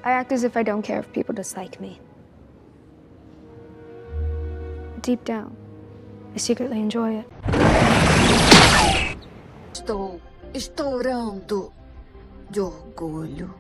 I act as if I don't care if people dislike me. Deep down, I secretly enjoy it. Estou estourando de orgulho.